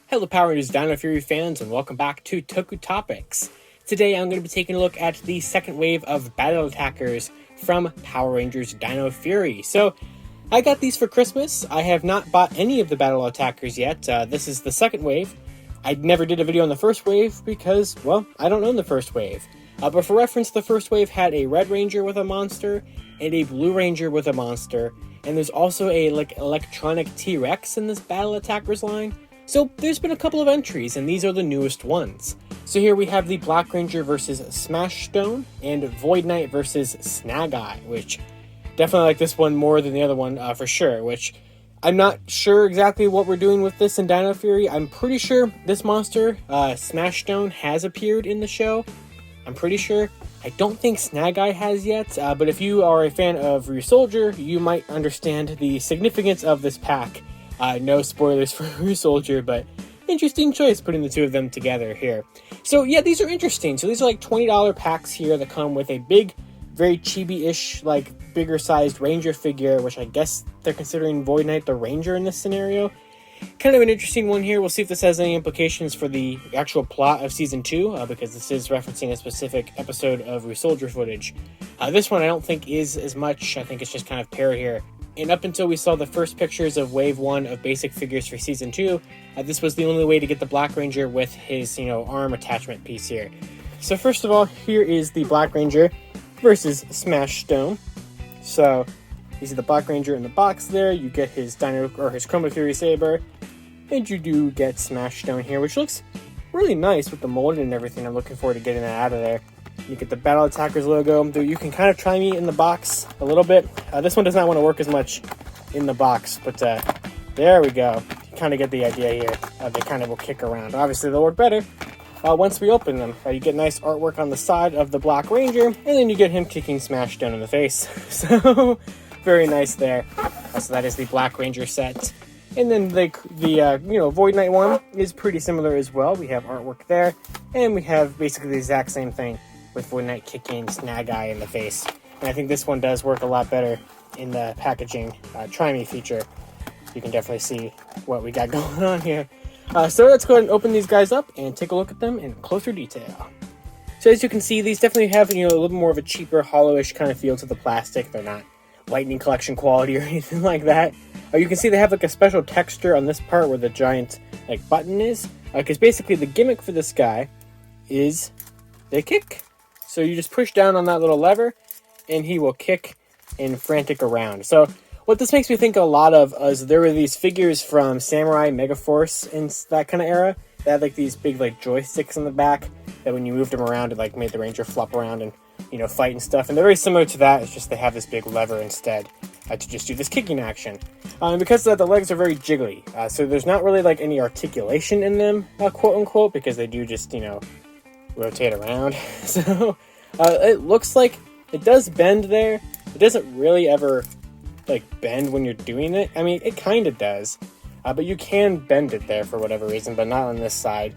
Hello Power Rangers Dino Fury fans, and welcome back to Toku Topics. Today I'm going to be taking a look at the second wave of battle attackers from Power Rangers Dino Fury. So, I got these for Christmas. I have not bought any of the battle attackers yet. This is the second wave. I never did a video on the first wave because, well, I don't own the first wave. But for reference, the first wave had a Red Ranger with a monster and a Blue Ranger with a monster. And there's also a electronic T-Rex in this battle attackers line. So there's been a couple of entries, and these are the newest ones. So here we have the Black Ranger versus Smashstone, and Void Knight versus Snageye, which definitely like this one more than the other one for sure, which I'm not sure exactly what we're doing with this in Dino Fury. I'm pretty sure this monster, Smashstone, has appeared in the show. I'm pretty sure. I don't think Snageye has yet, but if you are a fan of Ryusoldier, you might understand the significance of this pack. No spoilers for Ryusoldier, but interesting choice putting the two of them together here. So yeah, these are interesting. So these are like $20 packs here that come with a big, very chibi-ish, like bigger sized Ranger figure, which I guess they're considering Void Knight the Ranger in this scenario. Kind of an interesting one here. We'll see if this has any implications for the actual plot of Season 2, because this is referencing a specific episode of Ryusoldier footage. This one I don't think is as much. I think it's just kind of paired here. And up until we saw the first pictures of Wave 1 of basic figures for Season 2, this was the only way to get the Black Ranger with his, arm attachment piece here. So first of all, here is the Black Ranger versus Smashstone. So, you see the Black Ranger in the box there, you get his Dino, or his chromophary saber, and you do get Smashstone here, which looks really nice with the molding and everything. I'm looking forward to getting that out of there. You get the Battle Attackers logo, though you can kind of try me in the box a little bit. This one does not want to work as much in the box, but there we go. You kind of get the idea here. They kind of will kick around. Obviously, they'll work better once we open them. You get nice artwork on the side of the Black Ranger, and then you get him kicking Smashstone in the face. So, very nice there. So that is the Black Ranger set. And then the Void Knight one is pretty similar as well. We have artwork there, and we have basically the exact same thing with Void Knight kicking Snageye in the face. And I think this one does work a lot better in the packaging Try Me feature. You can definitely see what we got going on here. So let's go ahead and open these guys up and take a look at them in closer detail. So as you can see, these definitely have a little more of a cheaper, hollowish kind of feel to the plastic. They're not Lightning Collection quality or anything like that. You can see they have like a special texture on this part where the giant button is. Because basically the gimmick for this guy is they kick. So you just push down on that little lever, and he will kick and frantic around. So what this makes me think a lot of is there were these figures from Samurai Megaforce in that kind of era. They had these big joysticks in the back that when you moved them around, it made the Ranger flop around and fight and stuff. And they're very similar to that. It's just they have this big lever instead to just do this kicking action. And because of that, the legs are very jiggly. So there's not really any articulation in them, quote unquote, because they do just rotate around. So it looks like it does bend there. It doesn't really ever bend when you're doing it. I mean, it kind of does, but you can bend it there for whatever reason, but not on this side.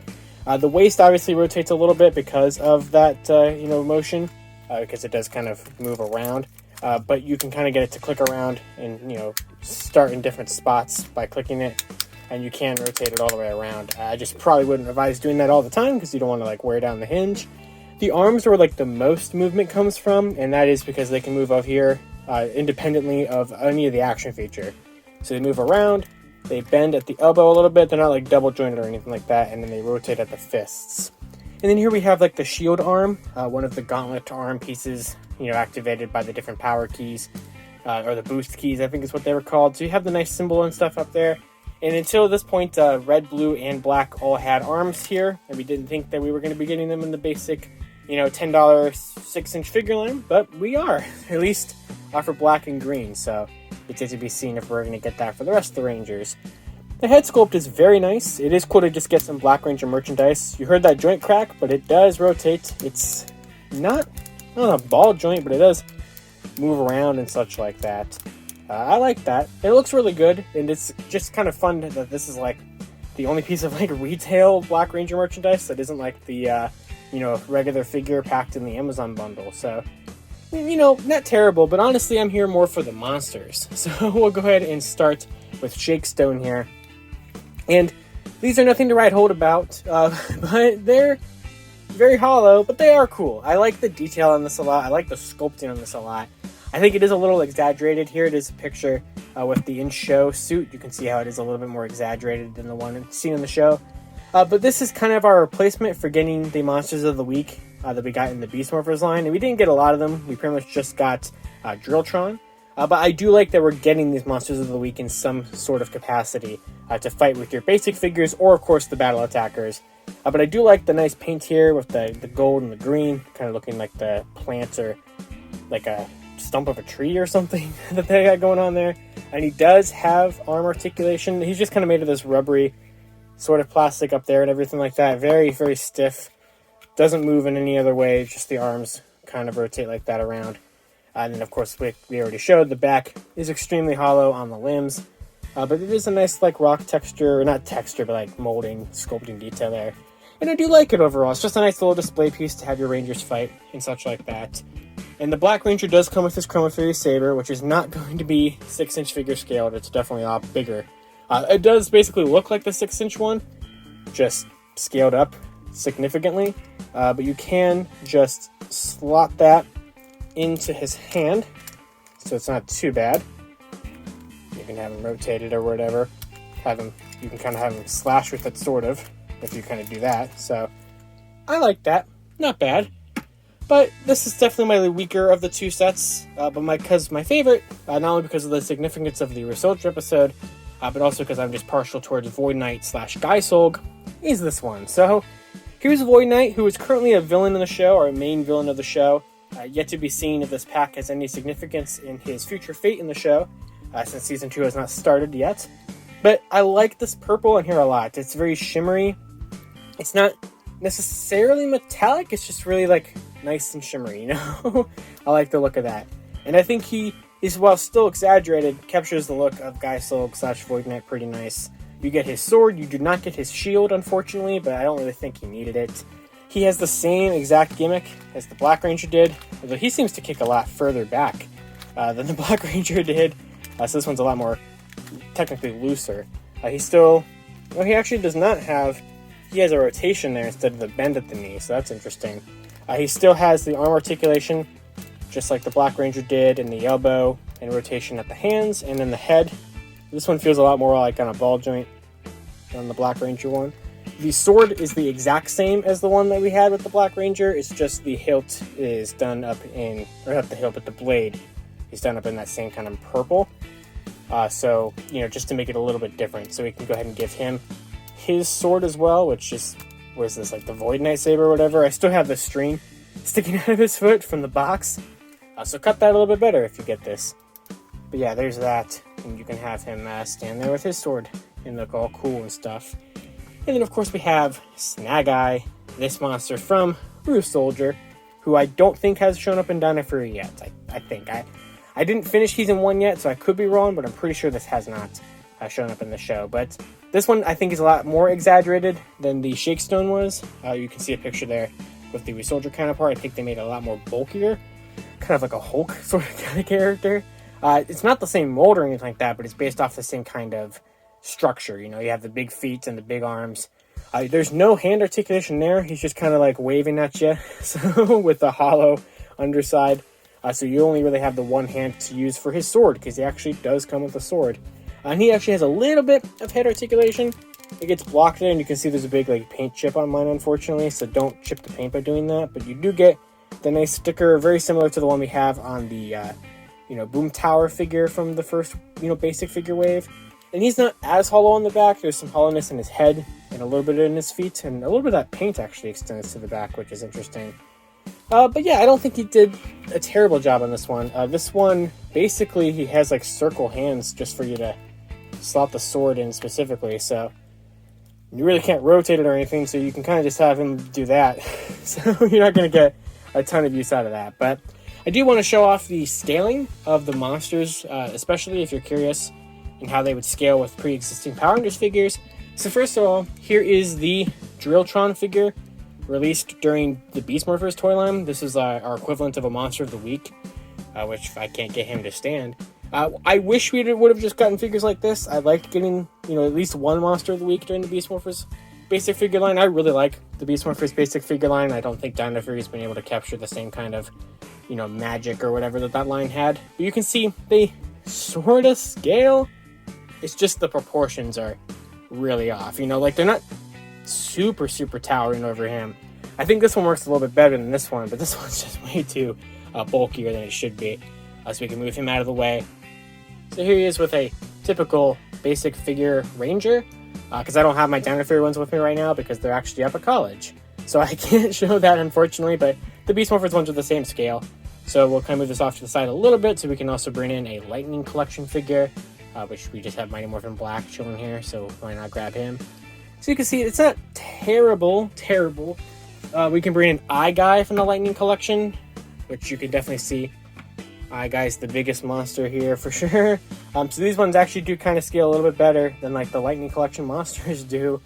The waist obviously rotates a little bit because of that motion, because it does kind of move around. But you can kind of get it to click around and start in different spots by clicking it. And you can rotate it all the way around. I just probably wouldn't advise doing that all the time because you don't want to wear down the hinge. The arms are where the most movement comes from, and that is because they can move up here independently of any of the action feature. So they move around, they bend at the elbow a little bit, they're not double jointed or anything like that, and then they rotate at the fists. And then here we have the shield arm, one of the gauntlet arm pieces, activated by the different power keys, or the boost keys, I think is what they were called. So you have the nice symbol and stuff up there. And until this point, red, blue, and black all had arms here, and we didn't think that we were going to be getting them in the basic, $10 6-inch figure line, but we are, at least for black and green, so it's yet to be seen if we're going to get that for the rest of the Rangers. The head sculpt is very nice. It is cool to just get some Black Ranger merchandise. You heard that joint crack, but it does rotate. It's not a ball joint, but it does move around and such like that. I like that. It looks really good, and it's just kind of fun that this is the only piece of retail Black Ranger merchandise that isn't the regular figure packed in the Amazon bundle. So, not terrible, but honestly, I'm here more for the monsters. So we'll go ahead and start with Jakestone here. And These are nothing to write home about, but they're very hollow, but they are cool. I like the detail on this a lot. I like the sculpting on this a lot. I think it is a little exaggerated. Here it is a picture with the in-show suit. You can see how it is a little bit more exaggerated than the one seen in the show. But this is kind of our replacement for getting the Monsters of the Week that we got in the Beast Morphers line. And we didn't get a lot of them. We pretty much just got Drilltron. But I do like that we're getting these Monsters of the Week in some sort of capacity to fight with your basic figures or, of course, the battle attackers. But I do like the nice paint here with the gold and the green, kind of looking like the plants or like a stump of a tree or something that they got going on there. And he does have arm articulation. He's just kind of made of this rubbery sort of plastic up there and everything like that. Very, very stiff. Doesn't move in any other way. Just the arms kind of rotate like that around. And then, of course, we already showed the back is extremely hollow on the limbs. But it is a nice, like, rock texture, or not texture, but, like, molding, sculpting detail there. And I do like it overall. It's just a nice little display piece to have your Rangers fight and such like that. And the Black Ranger does come with his chromophary saber, which is not going to be 6-inch figure scaled. It's definitely a lot bigger. It does basically look like the 6-inch one, just scaled up significantly. But you can just slot that into his hand, so it's not too bad. You can have him rotated or whatever. You can kind of have him slash with it, sort of, if you kind of do that. So I like that. Not bad. But this is definitely my weaker of the two sets. But my favorite, not only because of the significance of the Resoldier episode, but also because I'm just partial towards Void Knight / Gaisolg, is this one. So here's Void Knight, who is currently a villain in the show, or a main villain of the show. Yet to be seen if this pack has any significance in his future fate in the show, since Season 2 has not started yet. But I like this purple in here a lot. It's very shimmery. It's not necessarily metallic, it's just really, like, nice and shimmery, you know? I like the look of that. And I think he is, while still exaggerated, captures the look of Gaisolg / Void Knight pretty nice. You get his sword, you do not get his shield, unfortunately, but I don't really think he needed it. He has the same exact gimmick as the Black Ranger did, although he seems to kick a lot further back than the Black Ranger did. So this one's a lot more technically looser. He actually does not have, he has a rotation there instead of the bend at the knee, so that's interesting. He still has the arm articulation, just like the Black Ranger did, and the elbow, and rotation at the hands, and then the head. This one feels a lot more like on a ball joint than the Black Ranger one. The sword is the exact same as the one that we had with the Black Ranger. It's just the hilt is done up in, or not the hilt, but the blade is done up in that same kind of purple. So, just to make it a little bit different. So we can go ahead and give him his sword as well, which is, what is this, like the Void Knight saber or whatever? I still have the string sticking out of his foot from the box. So cut that a little bit better if you get this. But yeah, there's that. And you can have him stand there with his sword and look all cool and stuff. And then, of course, we have Snageye, this monster from Resoldier, who I don't think has shown up in Dino Fury yet. I think. I didn't finish Season 1 yet, so I could be wrong, but I'm pretty sure this has not shown up in the show. But this one, I think, is a lot more exaggerated than the Jakestone was. You can see a picture there with the Resoldier counterpart. I think they made it a lot more bulkier, kind of like a Hulk sort of kind of character. It's not the same mold or anything like that, but it's based off the same kind of structure. You have the big feet and the big arms. There's no hand articulation there. He's just kind of like waving at you, so with the hollow underside. So you only really have the one hand to use for his sword, because he actually does come with a sword. And he actually has a little bit of head articulation. It gets blocked there, and you can see there's a big paint chip on mine, unfortunately. So don't chip the paint by doing that. But you do get the nice sticker, very similar to the one we have on the Boom Tower figure from the first basic figure wave. And he's not as hollow on the back. There's some hollowness in his head and a little bit in his feet, and a little bit of that paint actually extends to the back, which is interesting. But yeah, I don't think he did a terrible job on this one. This one, basically, he has circle hands just for you to slot the sword in specifically, so you really can't rotate it or anything, so you can kind of just have him do that. So you're not going to get a ton of use out of that. But I do want to show off the scaling of the monsters, especially if you're curious and how they would scale with pre-existing Power Rangers figures. So first of all, here is the Drilltron figure released during the Beast Morphers toy line. This is our equivalent of a Monster of the Week, which I can't get him to stand. I wish we would have just gotten figures like this. I liked getting, you know, at least one monster of the week during the Beast Morphers basic figure line. I really like the Beast Morphers basic figure line. I don't think Dino Fury's been able to capture the same kind of, you know, magic or whatever that line had. But you can see they sort of scale. It's just the proportions are really off. You know, like they're not super towering over him. I think this one works a little bit better than this one, but this one's just way too bulkier than it should be. So we can move him out of the way. So here he is with a typical basic figure ranger, because I don't have my Dino Fury ones with me right now because they're actually up at college. So I can't show that, unfortunately, but the Beast Morphers ones are the same scale. So we'll kind of move this off to the side a little bit so we can also bring in a Lightning Collection figure, which we just have Mighty Morphin Black chilling here, so why not grab him? So you can see it's not terrible. We can bring in Snageye from the Lightning Collection, which you can definitely see. Snagaye's the biggest monster here for sure. So these ones actually do kind of scale a little bit better than like the Lightning Collection monsters do,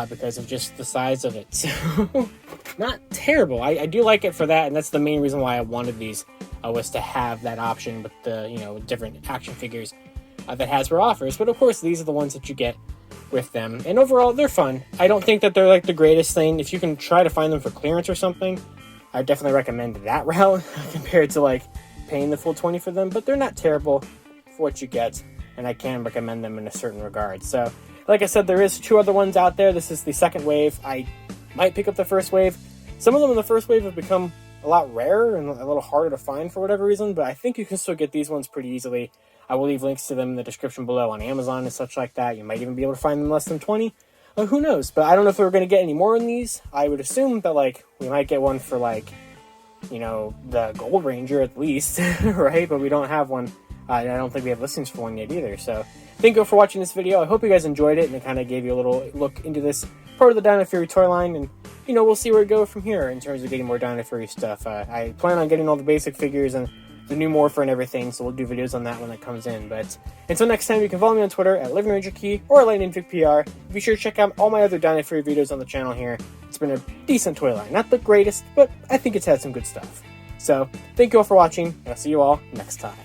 because of just the size of it. So not terrible. I do like it for that, and that's the main reason why I wanted these, was to have that option with the, you know, different action figures that Hasbro offers. But of course, these are the ones that you get with them, and overall they're fun. I don't think that they're like the greatest thing. If you can try to find them for clearance or something, I definitely recommend that route compared to like paying the full 20 for them, but they're not terrible for what you get, and I can recommend them in a certain regard. So like I said, there is 2 other ones out there. This is the second wave. I might pick up the first wave. Some of them in the first wave have become a lot rarer and a little harder to find for whatever reason, but I think you can still get these ones pretty easily. I will leave links to them in the description below on Amazon and such like that. You might even be able to find them less than 20. Who knows? But I don't know if we're going to get any more in these. I would assume that like we might get one for like, you know, the Gold Ranger at least, right? But we don't have one. I don't think we have listings for one yet either. So thank you for watching this video. I hope you guys enjoyed it, and it kind of gave you a little look into this part of the Dino Fury toy line, and you know, we'll see where it goes from here in terms of getting more Dino Fury stuff. I plan on getting all the basic figures and the new Morpher and everything, so we'll do videos on that when it comes in. But until next time, you can follow me on Twitter at LivingRangerKey or LightningVicPR. Be sure to check out all my other Dino Fury videos on the channel here. It's been a decent toy line. Not the greatest, but I think it's had some good stuff. So, thank you all for watching, and I'll see you all next time.